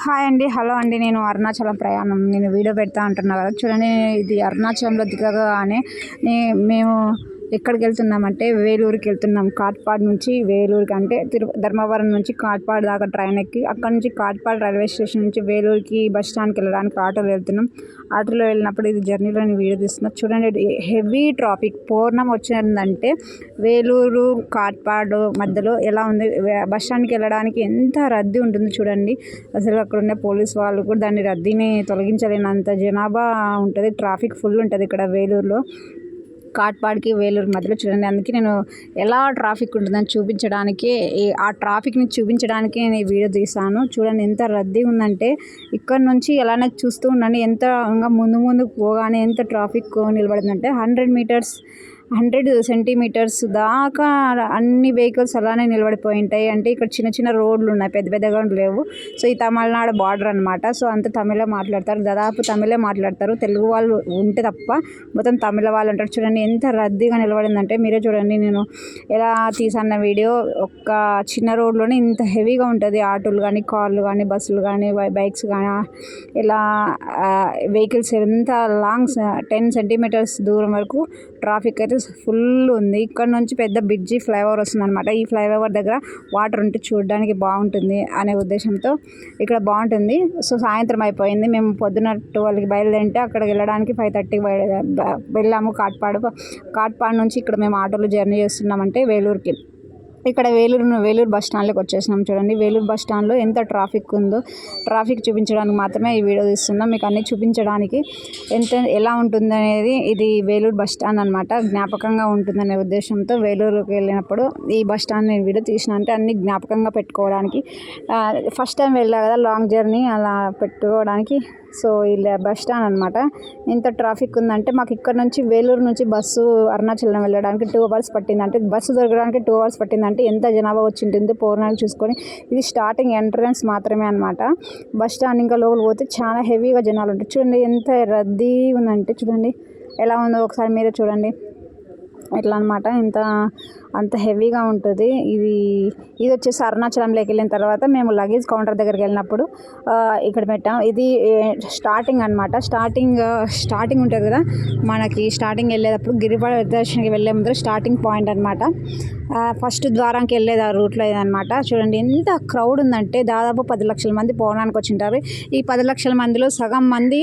Hi అండి. Hello అండి. నేను అరుణాచలం ప్రయాణం వీడియో పెడతా అంటున్నా కదా! చూడండి, ఇది అరుణాచలంలో దిగగానే మేము ఎక్కడికెళ్తున్నామంటే వేలూరుకెళ్తున్నాం. కాట్పాడ్ నుంచి వేలూరుకి, అంటే ధర్మవరం నుంచి కాట్పాడ్ దాకా ట్రైన్ ఎక్కి, అక్కడి నుంచి కాట్పాడ్ రైల్వే స్టేషన్ నుంచి వేలూరుకి బస్ స్టాండ్‌కి వెళ్ళడానికి ఆటోలో వెళ్తున్నాం. ఆటోలో వెళ్ళినప్పుడు ఇది జర్నీలోని వీడియో తీస్తున్నా. చూడండి, హెవీ ట్రాఫిక్. పూర్ణం వచ్చిందంటే వేలూరు కాట్పాడ్ మధ్యలో ఎలా ఉంది, బస్ స్టాండ్‌కి వెళ్ళడానికి ఎంత రద్దీ ఉంటుందో చూడండి. అసలు అక్కడ ఉన్న పోలీస్ వాళ్ళు కూడా దాన్ని రద్దీని తొలగించలేనంత జనాభా ఉంటుంది. ట్రాఫిక్ ఫుల్ ఉంటుంది ఇక్కడ వేలూరులో. కాట్పాడ్కి వేలూరు మధ్యలో చూడండి. అందుకే నేను ఎలా ట్రాఫిక్ ఉంటుందని చూపించడానికి, ఆ ట్రాఫిక్ని చూపించడానికి నేను ఈ వీడియో తీసాను. చూడండి ఎంత రద్దీ ఉందంటే, ఇక్కడ నుంచి ఎలానే చూస్తూ ఉండండి. ఎంత ఇంకా ముందుకు పోగానే ఎంత ట్రాఫిక్ నిలబడిందంటే 100 సెంటీమీటర్స్ దాకా అన్ని వెహికల్స్ అలానే నిలబడిపోయి ఉంటాయి. అంటే ఇక్కడ చిన్న చిన్న రోడ్లు ఉన్నాయి, పెద్ద పెద్దగా లేవు. సో ఈ తమిళనాడు బార్డర్ అనమాట. సో అంత తమిళే మాట్లాడతారు, దాదాపు తమిళే మాట్లాడతారు. తెలుగు వాళ్ళు ఉంటే తప్ప మొత్తం తమిళ వాళ్ళు ఉంటారు. చూడండి ఎంత రద్దీగా నిలబడిందంటే మీరే చూడండి. నేను ఎలా తీసాన్న వీడియో, ఒక్క చిన్న రోడ్లోనే ఇంత హెవీగా ఉంటుంది. ఆటోలు కానీ, కార్లు కానీ, బస్సులు కానీ, బైక్స్ కానీ, ఇలా వెహికల్స్ ఎంత లాంగ్ 10 సెంటీమీటర్స్ దూరం వరకు ట్రాఫిక్ అయితే ఫుల్ ఉంది. ఇక్కడ నుంచి పెద్ద బ్రిడ్జి ఫ్లైఓవర్ వస్తుంది అనమాట. ఈ ఫ్లైఓవర్ దగ్గర వాటర్ ఉంటే చూడడానికి బాగుంటుంది అనే ఉద్దేశంతో ఇక్కడ బాగుంటుంది. సో సాయంత్రం అయిపోయింది. మేము పొద్దున 12కి బయలుదేరితే అక్కడికి వెళ్ళడానికి 5:30కి వెళ్ళాము. కాట్పాడ్ నుంచి ఇక్కడ మేము ఆటోలో జర్నీ చేస్తున్నామంటే వేలూరుకి. ఇక్కడ వేలూరు బస్ స్టాండ్లోకి వచ్చేసినాం. చూడండి, వేలూరు బస్ స్టాండ్లో ఎంత ట్రాఫిక్ ఉందో. ట్రాఫిక్ చూపించడానికి మాత్రమే ఈ వీడియో తీస్తున్నాం, మీకు అన్నీ చూపించడానికి ఎలా ఉంటుంది అనేది. ఇది వేలూరు బస్ స్టాండ్ అనమాట. జ్ఞాపకంగా ఉంటుందనే ఉద్దేశంతో వేలూరుకి వెళ్ళినప్పుడు ఈ బస్ స్టాండ్ నేను వీడియో తీసిన, అంటే అన్ని జ్ఞాపకంగా పెట్టుకోవడానికి. ఫస్ట్ టైం వెళ్ళా కదా, లాంగ్ జర్నీ అలా పెట్టుకోవడానికి. సో ఇలా బస్ స్టాండ్ అనమాట. ఇంత ట్రాఫిక్ ఉందంటే మాకు ఇక్కడ నుంచి వేలూరు నుంచి బస్సు అరుణాచలం వెళ్ళడానికి 2 hours పట్టింది. అంటే బస్సు దొరకడానికి 2 hours పట్టిందంటే ఎంత జనాభా వచ్చి ఉంటుంది పూర్ణాలు చూసుకొని. ఇది స్టార్టింగ్ ఎంట్రన్స్ మాత్రమే అనమాట. బస్ స్టాండ్ ఇంకా లోపల పోతే చాలా హెవీగా జనాలు ఉంటారు. చూడండి ఎంత రద్దీ ఉందంటే, చూడండి ఎలా ఉందో ఒకసారి మీరే చూడండి. ఇట్లా అనమాట, అంత హెవీగా ఉంటుంది. ఇది వచ్చేసి అరుణాచలంలోకి వెళ్ళిన తర్వాత మేము లగేజ్ కౌంటర్ దగ్గరికి వెళ్ళినప్పుడు ఇక్కడ పెట్టాం. ఇది స్టార్టింగ్ అనమాట. స్టార్టింగ్ ఉంటుంది కదా మనకి. స్టార్టింగ్ వెళ్ళేటప్పుడు గిరిపాడ దర్శనానికి వెళ్ళే ముందు స్టార్టింగ్ పాయింట్ అనమాట. ఫస్ట్ ద్వారానికి వెళ్ళేది ఆ రూట్లో ఇదనమాట. చూడండి ఎంత క్రౌడ్ ఉందంటే, దాదాపు 10 లక్షల మంది పౌర్ణానికి వచ్చి ఉంటారు. ఈ 10 లక్షల మందిలో సగం మంది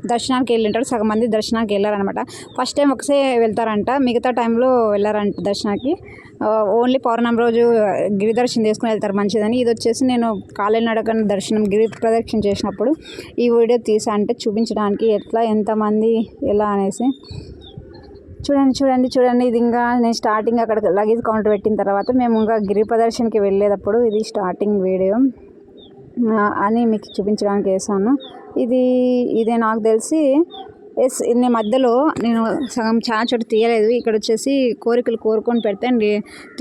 దర్శనానికి వెళ్ళింటారు, సగం మంది దర్శనానికి వెళ్ళారనమాట. ఫస్ట్ టైం ఒకసారి వెళ్తారంట, మిగతా టైంలో వెళ్ళారంట దర్శనానికి. ఓన్లీ పౌర్ణమి రోజు గిరి దర్శనం చేసుకుని వెళ్తారు, మంచిదని. ఇది వచ్చేసి నేను కాలినడకన దర్శనం గిరి ప్రదక్షిణ చేసినప్పుడు ఈ వీడియో తీసా, అంటే చూపించడానికి ఎట్లా ఎంతమంది ఎలా అనేసి. చూడండి ఇది ఇంకా నేను స్టార్టింగ్ అక్కడ లగేజ్ కౌంటర్ పెట్టిన తర్వాత మేము ఇంకా గిరి ప్రదర్శనకి వెళ్ళేటప్పుడు ఇది స్టార్టింగ్ వీడియో అని మీకు చూపించడానికి వేసాను. ఇదే నాకు తెలిసి నేను మధ్యలో సగం చాలా చోట తీయలేదు. ఇక్కడ వచ్చేసి కోరికలు కోరుకొని పెడితే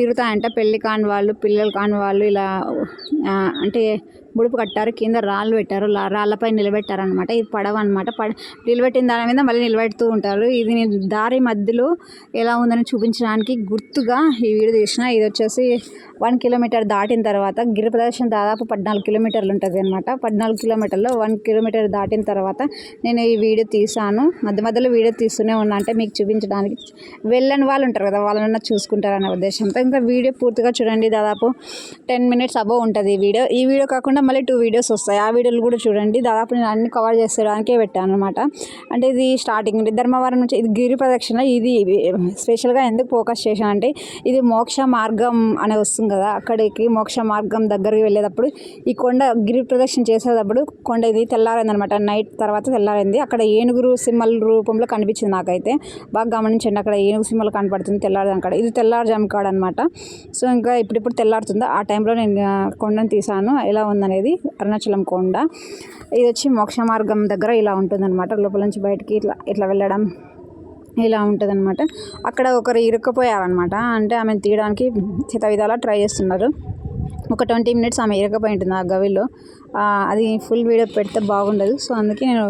తిరుగుతాయంట. పెళ్ళి కాని వాళ్ళు, పిల్లలు కాని వాళ్ళు ఇలా అంటే ముడుపు కట్టారు, కింద రాళ్ళు పెట్టారు, రాళ్ళపై నిలబెట్టారనమాట. ఇది పడవ అనమాట. నిలబెట్టిన దాని మీద మళ్ళీ నిలబెడుతూ ఉంటారు. ఇది నేను దారి మధ్యలో ఎలా ఉందని చూపించడానికి గుర్తుగా ఈ వీడియో తీసిన. ఇది వచ్చేసి 1 కిలోమీటర్ దాటిన తర్వాత గిరి ప్రదర్శన దాదాపు 14 కిలోమీటర్లు ఉంటుంది అనమాట. 14 కిలోమీటర్లో 1 కిలోమీటర్ దాటిన తర్వాత నేను ఈ వీడియో తీసాను. మధ్యలో వీడియో తీస్తూనే ఉన్నా, అంటే మీకు చూపించడానికి. వెళ్ళని వాళ్ళు ఉంటారు కదా, వాళ్ళన్నా చూసుకుంటారనే ఉద్దేశంతో. ఇంకా వీడియో పూర్తిగా చూడండి. దాదాపు 10 minutes అబోవ్ ఉంటుంది ఈ వీడియో కాకుండా మళ్ళీ 2 వీడియోస్ వస్తాయి. ఆ వీడియోలు కూడా చూడండి. దాదాపు నేను అన్ని కవర్ చేసేదానికే పెట్టాను అనమాట. అంటే ఇది స్టార్టింగ్ ధర్మవరం నుంచి. ఇది గిరి ప్రదక్షిణ. ఇది స్పెషల్గా ఎందుకు ఫోకస్ చేశాను అంటే, ఇది మోక్ష మార్గం అనే వస్తుంది కదా, అక్కడికి మోక్ష మార్గం దగ్గరికి వెళ్ళేటప్పుడు ఈ కొండ గిరి ప్రదక్షిణ చేసేటప్పుడు కొండ ఇది తెల్లారింది అనమాట. నైట్ తర్వాత తెల్లారింది. అక్కడ ఏనుగురు సింహల రూపంలో కనిపించింది నాకైతే. బాగా గమనించండి, అక్కడ ఏనుగు సింహలు కనపడుతుంది తెల్లారదాం కాడ. ఇది తెల్లారుజాము కాడ అనమాట. సో ఇంకా ఇప్పుడు తెల్లారుతుందో ఆ టైంలో నేను కొండను తీసాను ఎలా ఉందనేది. అరుణాచలం కొండ ఇది వచ్చి మోక్ష మార్గం దగ్గర ఇలా ఉంటుందన్నమాట. లోపల నుంచి బయటికి ఇట్లా వెళ్ళడం ఇలా ఉంటుంది అనమాట. అక్కడ ఒకరు ఇరుక్కుపోయారనమాట. అంటే ఆమెను తీయడానికి విధాలా ట్రై చేస్తున్నారు. ఒక 20 minutes ఆమె ఇరకపోయి ఉంటుంది ఆ గవిలో. అది ఫుల్ వీడియో పెడితే బాగుండదు. సో అందుకే నేను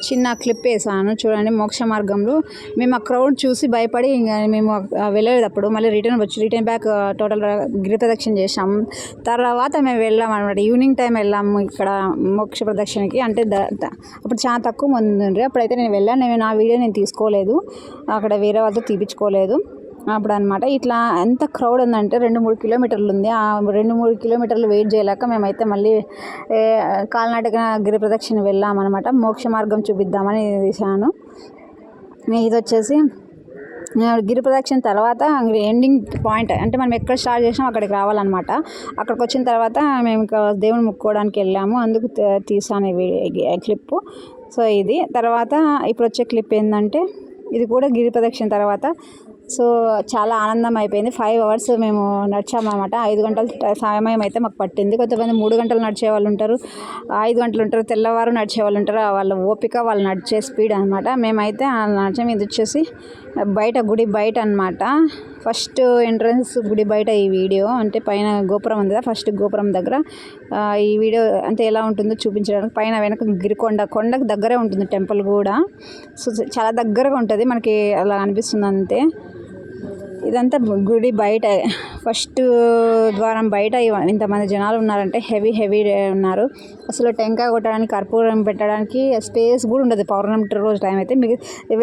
చిన్న క్లిప్ వేసాను. చూడండి, మోక్ష మార్గంలో మేము ఆ క్రౌడ్ చూసి భయపడి ఇంకా మేము వెళ్ళేటప్పుడు మళ్ళీ రిటర్న్ బ్యాక్ టోటల్ గిరి ప్రదక్షిణ చేసాము. తర్వాత మేము వెళ్ళాము అనమాట. ఈవినింగ్ టైం వెళ్ళాము ఇక్కడ మోక్ష ప్రదక్షిణకి. అంటే అప్పుడు చాలా తక్కువ మంది ఉండే. అప్పుడైతే నేను వెళ్ళాను. నా వీడియో నేను తీసుకోలేదు, అక్కడ వేరే వాళ్ళతో తీపించుకోలేదు అప్పుడు అనమాట. ఇట్లా ఎంత క్రౌడ్ ఉందంటే 2-3 కిలోమీటర్లు ఉంది. ఆ 2-3 కిలోమీటర్లు వెయిట్ చేయలేక మేమైతే మళ్ళీ కాలినడకన గిరి ప్రదక్షిణ వెళ్ళామన్నమాట. మోక్ష మార్గం చూపిద్దామని తీసాను. ఇది వచ్చేసి గిరి ప్రదక్షిణ తర్వాత ఎండింగ్ పాయింట్ అంటే మనం ఎక్కడ స్టార్ట్ చేసినాం అక్కడికి రావాలన్నమాట. అక్కడికి వచ్చిన తర్వాత మేము ఇంకా దేవుని ముక్కోవడానికి వెళ్ళాము. అందుకు తీసాను క్లిప్పు. సో ఇది తర్వాత ఇప్పుడు వచ్చే క్లిప్ ఏంటంటే ఇది కూడా గిరి ప్రదక్షిణ తర్వాత. సో చాలా ఆనందం అయిపోయింది. 5 hours మేము నడిచామన్నమాట. 5 గంటల సమయం అయితే మాకు పట్టింది. కొంతమంది 3 గంటలు నడిచే వాళ్ళు ఉంటారు, 5 గంటలు ఉంటారు, తెల్లవారు నడిచే వాళ్ళు ఉంటారు. వాళ్ళ ఓపిక, వాళ్ళు నడిచే స్పీడ్ అనమాట. మేమైతే నడిచాము. ఇది వచ్చేసి గుడి బయట అనమాట. ఫస్ట్ ఎంట్రన్స్ గుడి బయట ఈ వీడియో. అంటే పైన గోపురం ఉంది కదా, ఫస్ట్ గోపురం దగ్గర ఈ వీడియో అంటే ఎలా ఉంటుందో చూపించడానికి. పైన వెనక కొండకు దగ్గరే ఉంటుంది టెంపుల్ కూడా. సో చాలా దగ్గరగా ఉంటుంది మనకి, అలా అనిపిస్తుంది అంతే. ఇదంతా గుడి బయట, ఫస్ట్ ద్వారం బయట ఇంతమంది జనాలు ఉన్నారంటే హెవీ ఉన్నారు. అసలు టెంకాయ కొట్టడానికి, కర్పూరం పెట్టడానికి స్పేస్ కూడా ఉండదు పౌర్ణమి రోజు టైం అయితే.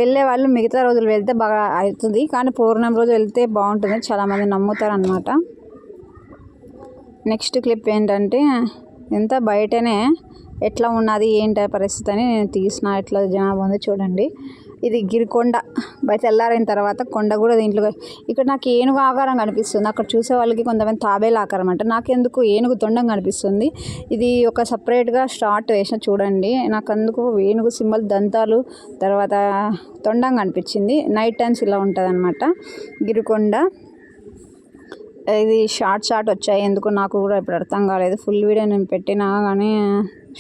వెళ్ళే వాళ్ళు మిగతా రోజులు వెళ్తే బాగా అవుతుంది, కానీ పౌర్ణమి రోజు వెళ్తే బాగుంటుంది, చాలామంది నమ్ముతారు అన్నమాట. నెక్స్ట్ క్లిప్ ఏంటంటే ఎంత బయటనే ఎట్లా ఉన్నది ఏంటి పరిస్థితి అని నేను తీసిన. ఎట్లా జనాభా ఉంది చూడండి. ఇది గిరికొండ బయట తెల్లారైన తర్వాత కొండ కూడా దీంట్లో. ఇక్కడ నాకు ఏనుగు ఆకారం కనిపిస్తుంది, అక్కడ చూసే వాళ్ళకి కొంతమంది తాబేలు ఆకారం అంట. నాకెందుకు ఏనుగు తొండం కనిపిస్తుంది. ఇది ఒక సపరేట్గా స్టార్ట్ వేసిన చూడండి. నాకు అందుకు ఏనుగు సింబల్, దంతాలు, తర్వాత తొండం కనిపించింది. నైట్ టైమ్స్ ఇలా ఉంటుంది అనమాట గిరికొండ. ఇది షార్ట్ వచ్చాయి, ఎందుకు నాకు కూడా ఇప్పుడు అర్థం కాలేదు. ఫుల్ వీడియో నేను పెట్టినా కానీ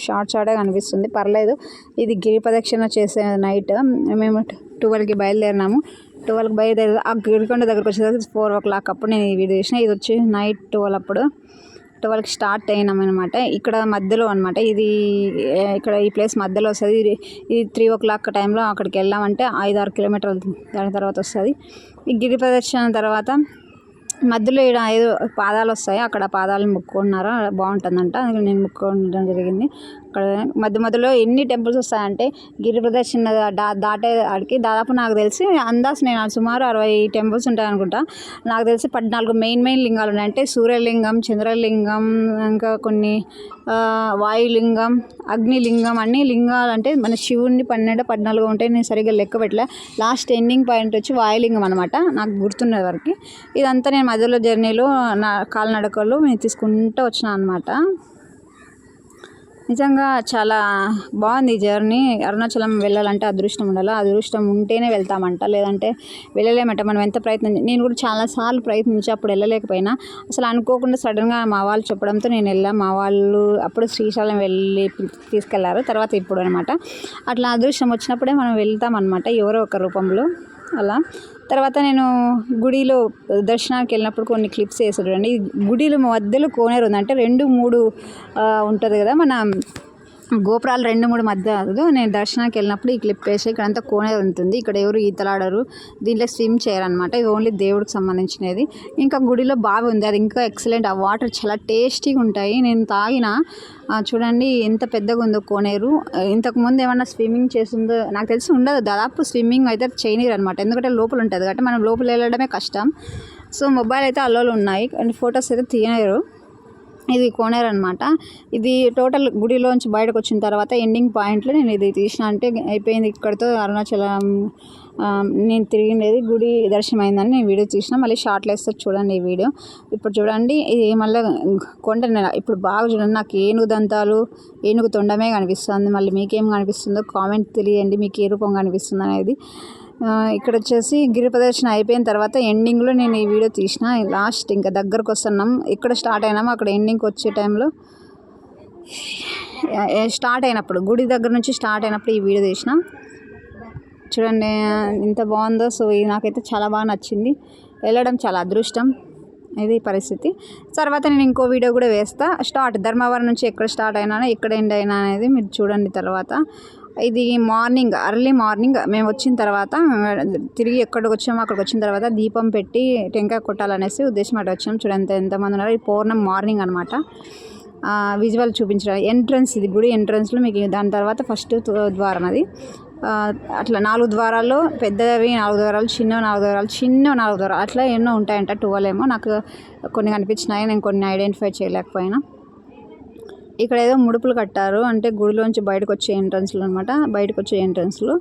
షార్టే కనిపిస్తుంది, పర్లేదు. ఇది గిరి ప్రదక్షిణ చేసే నైట్. మేము 12కి బయలుదేరినాము. 12కి బయలుదేరి ఆ గిరికొండ దగ్గరకు వచ్చేసరికి 4 o'clock అప్పుడు నేను ఈ వీడియో చేసిన. ఇది వచ్చి నైట్ 12 అప్పుడు 12కి స్టార్ట్ అయినాం అనమాట. ఇక్కడ మధ్యలో అనమాట ఇది, ఇక్కడ ఈ ప్లేస్ మధ్యలో వస్తుంది. ఇది 3 o'clock టైంలో అక్కడికి వెళ్ళామంటే 5-6 kilometers దాని తర్వాత వస్తుంది. ఈ గిరి ప్రదక్షిణ తర్వాత మధ్యలో ఇక్కడ 5 పాదాలు వస్తాయి, అక్కడ పాదాలు ముక్కుకున్నారా బాగుంటుందంట. అందుకని నేను ముక్కోవడం జరిగింది. అక్కడ మధ్యలో ఎన్ని టెంపుల్స్ వస్తాయంటే గిరి ప్రదక్షిణ దాటే ఆడికి దాదాపు నాకు తెలిసి నేను సుమారు 60 టెంపుల్స్ ఉంటాయి అనుకుంటా. నాకు తెలిసి 14 మెయిన్ లింగాలు ఉన్నాయి. అంటే సూర్యలింగం, చంద్రలింగం, ఇంకా కొన్ని వాయులింగం, అగ్నిలింగం, అన్ని లింగాలు. అంటే మన శివుడిని 12-14 ఉంటాయి. నేను సరిగ్గా లెక్క పెట్టలే. లాస్ట్ ఎండింగ్ పాయింట్ వచ్చి వాయులింగం అనమాట, నాకు గుర్తున్న వరకు. ఇదంతా నేను మధ్యలో జర్నీలో నా కాలినడకలో నేను తీసుకుంటూ వచ్చిన అనమాట. నిజంగా చాలా బాగుంది ఈ జర్నీ. అరుణాచలం వెళ్ళాలంటే అదృష్టం ఉండాలి, అదృష్టం ఉంటేనే వెళ్తామంట, లేదంటే వెళ్ళలేమంట. మనం ఎంత నేను కూడా చాలాసార్లు ప్రయత్నించి అప్పుడు వెళ్ళలేకపోయినా, అసలు అనుకోకుండా సడన్గా మా వాళ్ళు చెప్పడంతో నేను వెళ్ళాను. మా వాళ్ళు అప్పుడు శ్రీశైలం వెళ్ళి తీసుకెళ్లారు, తర్వాత ఇప్పుడు అనమాట. అట్లా అదృష్టం వచ్చినప్పుడే మనం వెళ్తామన్నమాట, ఎవరో ఒక రూపంలో అలా. తర్వాత నేను గుడిలో దర్శనానికి వెళ్ళినప్పుడు కొన్ని క్లిప్స్ వేసాడు అండి. గుడిలో మధ్యలో కోనేరు ఉంది, అంటే 2-3 ఉంటుంది కదా మన గోపురాలు 2-3 మధ్యలో. నేను దర్శనానికి వెళ్ళినప్పుడు ఈ క్లిప్ వేసి ఇక్కడంతా కోనేరు ఉంటుంది. ఇక్కడ ఎవరు ఈతలాడరు, దీంట్లో స్విమ్ చేయరనమాట. ఇది ఓన్లీ దేవుడికి సంబంధించినది. ఇంకా గుడిలో బావి ఉంది, అది ఇంకా ఎక్సలెంట్. ఆ వాటర్ చాలా టేస్టీగా ఉంటాయి. నేను తాగిన, చూడండి ఎంత పెద్దగా ఉందో కోనేరు. ఇంతకుముందు ఏమన్నా స్విమ్మింగ్ చేస్తుందో నాకు తెలిసి ఉండదు, దాదాపు స్విమ్మింగ్ అయితే చేయనీరు అనమాట, ఎందుకంటే లోపల ఉంటుంది కాబట్టి మనం లోపల వెళ్ళడమే కష్టం. సో మొబైల్ అయితే అల్లోలు ఉన్నాయి, ఫొటోస్ అయితే తీయలేరు. ఇది కోనేరు అనమాట. ఇది టోటల్ గుడిలోంచి బయటకు వచ్చిన తర్వాత ఎండింగ్ పాయింట్లో నేను ఇది తీసిన. అంటే అయిపోయింది ఇక్కడితో అరుణాచలం నేను తిరిగినది, గుడి దర్శనం అయిందని నేను వీడియో తీసిన. మళ్ళీ షార్ట్లో వేస్తే చూడండి ఈ వీడియో. ఇప్పుడు చూడండి, ఇది మళ్ళీ కొండ ఇప్పుడు బాగా చూడండి. నాకు ఏనుగు దంతాలు, ఏనుగు తొండమే కనిపిస్తుంది. మళ్ళీ మీకేం కనిపిస్తుందో కామెంట్ తెలియండి, మీకు ఏ రూపం కనిపిస్తుంది అనేది. ఇక్కడ వచ్చేసి గిరి ప్రదర్శన అయిపోయిన తర్వాత ఎండింగ్లో నేను ఈ వీడియో తీసిన. లాస్ట్ ఇంకా దగ్గరకు వస్తున్నాం, ఇక్కడ స్టార్ట్ అయినాము, అక్కడ ఎండింగ్కి వచ్చే టైంలో స్టార్ట్ అయినప్పుడు, గుడి దగ్గర నుంచి స్టార్ట్ అయినప్పుడు ఈ వీడియో తీసిన. చూడండి ఎంత బాగుందో. సో ఇది నాకైతే చాలా బాగా నచ్చింది. వెళ్ళడం చాలా అదృష్టం. ఇది పరిస్థితి. తర్వాత నేను ఇంకో వీడియో కూడా వేస్తా. ధర్మవరం నుంచి ఎక్కడ స్టార్ట్ అయినా ఎక్కడ ఎండ్ అయినా అనేది మీరు చూడండి. తర్వాత ఇది ఎర్లీ మార్నింగ్ మేము వచ్చిన తర్వాత తిరిగి ఎక్కడికి వచ్చామో అక్కడికి వచ్చిన తర్వాత దీపం పెట్టి టెంకాయ కొట్టాలనేసి ఉద్దేశం అటు వచ్చాము. చూడండి ఎంతమంది ఉన్నారు. ఈ పౌర్ణమి మార్నింగ్ అనమాట. విజువల్ చూపించడం ఎంట్రన్స్, ఇది గుడి ఎంట్రన్స్లో మీకు. దాని తర్వాత ఫస్ట్ ద్వారం అది. అట్లా 4 ద్వారాలు, పెద్దవి 4 ద్వారాలు, చిన్న 4 ద్వారాలు అట్లా ఎన్నో ఉంటాయంట. 12 ఏమో నాకు కొన్ని కనిపించినాయి, నేను కొన్ని ఐడెంటిఫై చేయలేకపోయినా. ఇక్కడ ఏదో ముడుపులు కట్టారు, అంటే గుడిలోంచి బయటకు వచ్చే ఎంట్రన్స్లు అనమాట. బయటకు వచ్చే ఎంట్రన్స్లు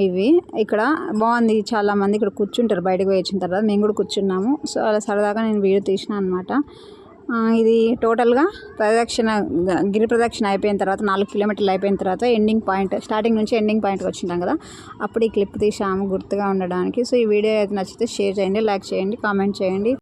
ఇవి. ఇక్కడ బాగుంది, చాలామంది ఇక్కడ కూర్చుంటారు బయటకు పోయి వచ్చిన తర్వాత. మేము కూడా కూర్చున్నాము. సో అలా సరదాగా నేను వీడియో తీసిన అనమాట. ఇది టోటల్గా గిరి ప్రదక్షిణ అయిపోయిన తర్వాత 4 కిలోమీటర్లు అయిపోయిన తర్వాత ఎండింగ్ పాయింట్, స్టార్టింగ్ నుంచి ఎండింగ్ పాయింట్కి వచ్చింటాం కదా, అప్పుడు ఈ క్లిప్ తీసాము గుర్తుగా ఉండడానికి. సో ఈ వీడియో అయితే నచ్చితే షేర్ చేయండి, లైక్ చేయండి, కామెంట్ చేయండి.